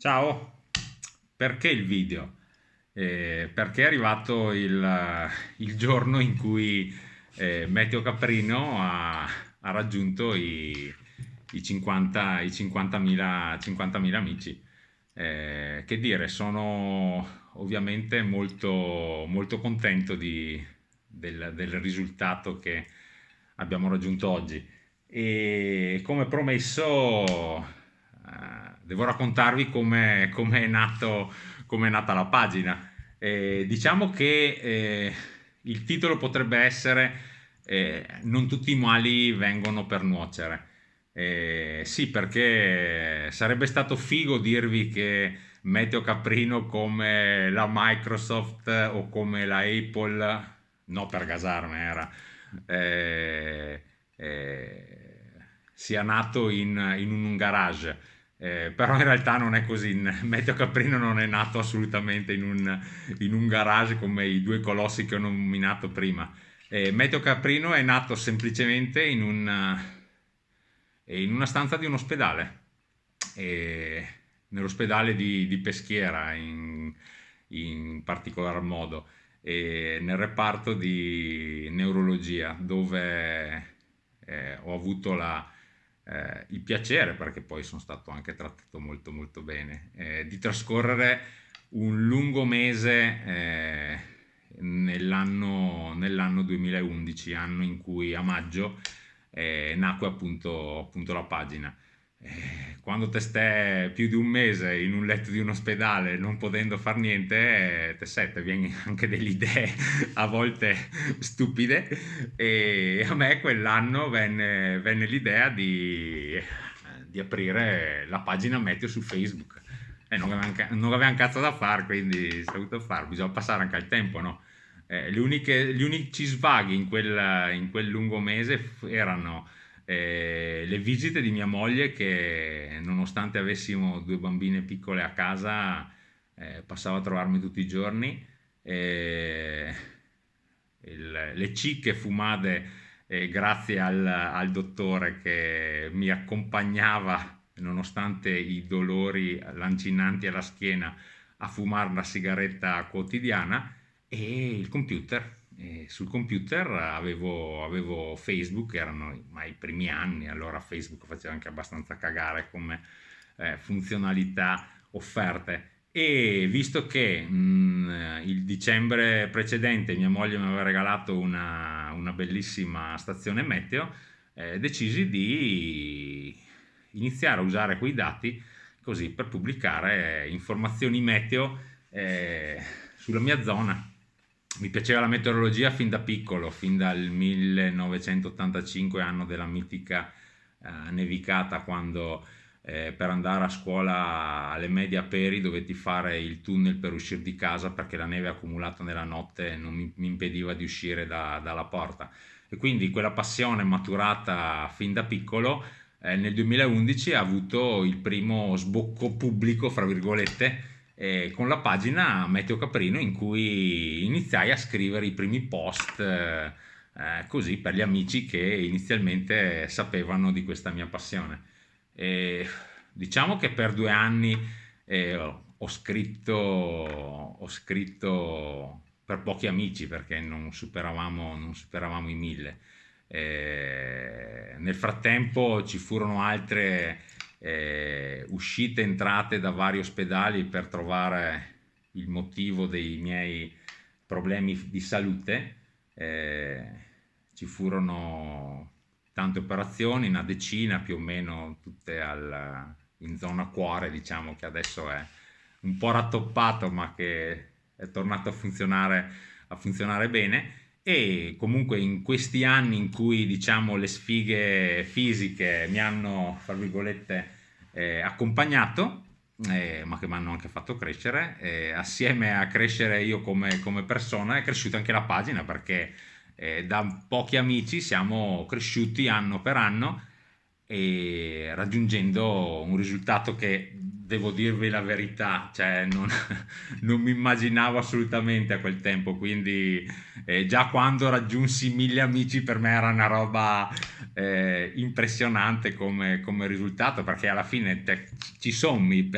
Ciao, perché il video? Perché è arrivato il giorno in cui Matteo Caprino ha raggiunto i 50.000 amici. Che dire, sono ovviamente molto, molto contento del risultato che abbiamo raggiunto oggi. E come promesso, devo raccontarvi come è nata la pagina. Diciamo che il titolo potrebbe essere Non tutti i mali vengono per nuocere. Sì, perché sarebbe stato figo dirvi che Meteo Caprino come la Microsoft o come la Apple, no per gasarmi era, eh, eh, sia nato in un garage. Però in realtà non è così. Meteo Caprino non è nato assolutamente in un garage come i due colossi che ho nominato prima. Meteo Caprino è nato semplicemente in una stanza di un ospedale, e nell'ospedale di Peschiera in particolar modo, e nel reparto di neurologia, dove ho avuto il piacere, perché poi sono stato anche trattato molto molto bene, di trascorrere un lungo mese nell'anno 2011, anno in cui a maggio nacque appunto la pagina. Quando te stai più di un mese in un letto di un ospedale non potendo far niente, te vieni anche delle idee a volte stupide, e a me quell'anno venne l'idea di aprire la pagina Meteo su Facebook. Non aveva un cazzo da fare, quindi si è dovuto fare, bisogna passare anche al tempo, no? Gli unici svaghi in quel lungo mese erano le visite di mia moglie, che nonostante avessimo due bambine piccole a casa, passava a trovarmi tutti i giorni. eh, le cicche fumate, grazie al dottore che mi accompagnava nonostante i dolori lancinanti alla schiena a fumare la sigaretta quotidiana, e il computer. E sul computer avevo Facebook, erano ma i primi anni, allora Facebook faceva anche abbastanza cagare come funzionalità offerte. E visto che il dicembre precedente mia moglie mi aveva regalato una bellissima stazione meteo, decisi di iniziare a usare quei dati così per pubblicare informazioni meteo sulla mia zona. Mi piaceva la meteorologia fin da piccolo, fin dal 1985, anno della mitica nevicata, quando per andare a scuola alle medie a Peri dovetti fare il tunnel per uscire di casa, perché la neve accumulata nella notte non mi impediva di uscire dalla porta. E quindi quella passione maturata fin da piccolo, nel 2011 ha avuto il primo sbocco pubblico, fra virgolette, con la pagina Meteo Caprino, in cui iniziai a scrivere i primi post, così per gli amici che inizialmente sapevano di questa mia passione. E diciamo che per 2 anni ho scritto per pochi amici, perché non superavamo i 1000. Nel frattempo ci furono altre uscite e entrate da vari ospedali per trovare il motivo dei miei problemi di salute. Eh, Ci furono tante operazioni, una decina più o meno, tutte in zona cuore, diciamo, che adesso è un po' rattoppato, ma che è tornato a funzionare bene. E comunque in questi anni in cui, diciamo, le sfighe fisiche mi hanno, fra virgolette, accompagnato, ma che mi hanno anche fatto crescere, assieme a crescere io come persona, è cresciuta anche la pagina, perché da pochi amici siamo cresciuti anno per anno, e raggiungendo un risultato che, devo dirvi la verità, cioè non mi immaginavo assolutamente a quel tempo. Quindi già quando raggiunsi 1000 amici per me era una roba impressionante come risultato, perché alla fine ci sommi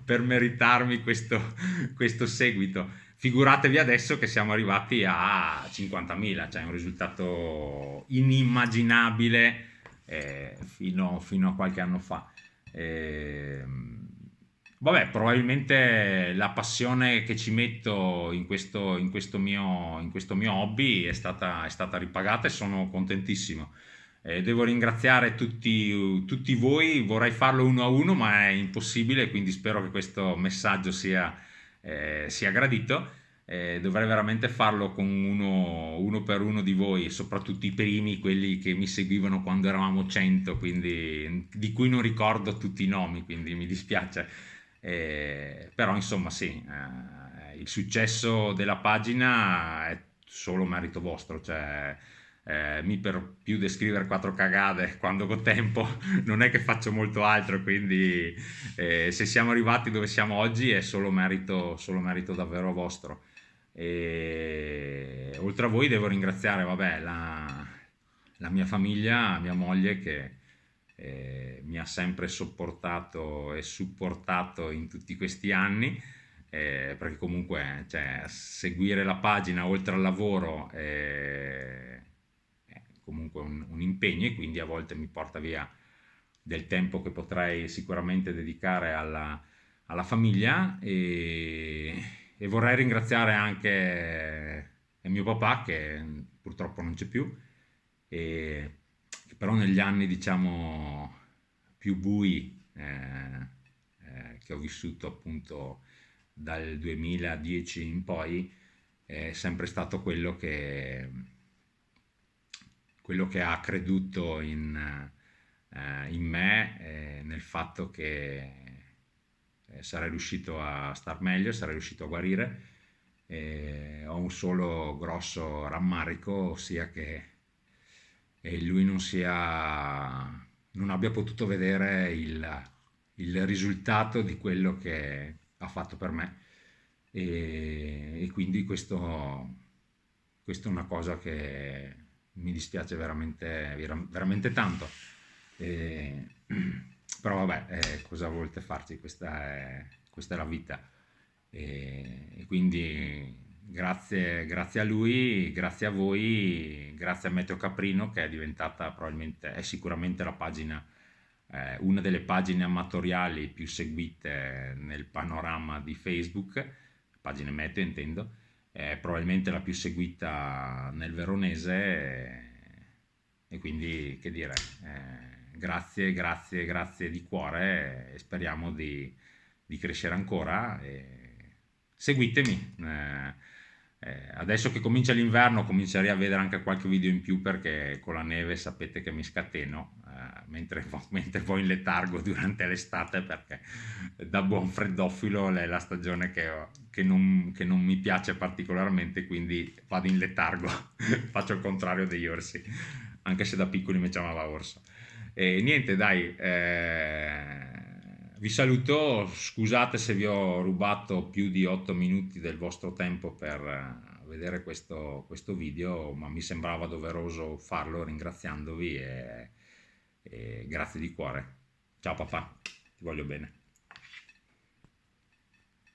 per meritarmi questo seguito. Figuratevi adesso che siamo arrivati a 50.000, cioè un risultato inimmaginabile fino a qualche anno fa. Vabbè, probabilmente la passione che ci metto in questo mio hobby è stata ripagata e sono contentissimo. Devo ringraziare tutti voi, vorrei farlo uno a uno, ma è impossibile, quindi spero che questo messaggio sia gradito. Dovrei veramente farlo con uno per uno di voi, soprattutto i primi, quelli che mi seguivano quando eravamo 100, quindi di cui non ricordo tutti i nomi, quindi mi dispiace. Però insomma sì, il successo della pagina è solo merito vostro, cioè mi per più descrivere quattro cagate quando ho tempo non è che faccio molto altro, quindi se siamo arrivati dove siamo oggi è solo merito davvero vostro. E oltre a voi devo ringraziare, vabbè, la mia famiglia, mia moglie che mi ha sempre sopportato e supportato in tutti questi anni, perché comunque cioè, seguire la pagina oltre al lavoro è comunque un impegno e quindi a volte mi porta via del tempo che potrei sicuramente dedicare alla famiglia e vorrei ringraziare anche mio papà che purtroppo non c'è più e che però negli anni diciamo più bui che ho vissuto appunto dal 2010 in poi è sempre stato quello che ha creduto in me, nel fatto che sarei riuscito a star meglio, sarei riuscito a guarire. Ho un solo grosso rammarico, ossia che lui non abbia potuto vedere il risultato di quello che ha fatto per me e quindi questo è una cosa che mi dispiace veramente tanto. E, però vabbè, cosa volete farci? Questa è la vita. E quindi grazie a lui, grazie a voi, grazie a Meteo Caprino che è diventata probabilmente, è sicuramente una delle pagine amatoriali più seguite nel panorama di Facebook, pagine meteo intendo, è probabilmente la più seguita nel veronese e quindi che dire, grazie di cuore e speriamo di crescere ancora. Seguitemi. Adesso che comincia l'inverno comincerei a vedere anche qualche video in più perché con la neve sapete che mi scateno mentre vo in letargo durante l'estate perché da buon freddofilo è la stagione che non mi piace particolarmente, quindi vado in letargo, faccio il contrario degli orsi, anche se da piccoli mi chiamava orso. E niente, dai, vi saluto, scusate se vi ho rubato più di 8 minuti del vostro tempo per vedere questo video, ma mi sembrava doveroso farlo ringraziandovi e grazie di cuore. Ciao papà, ti voglio bene.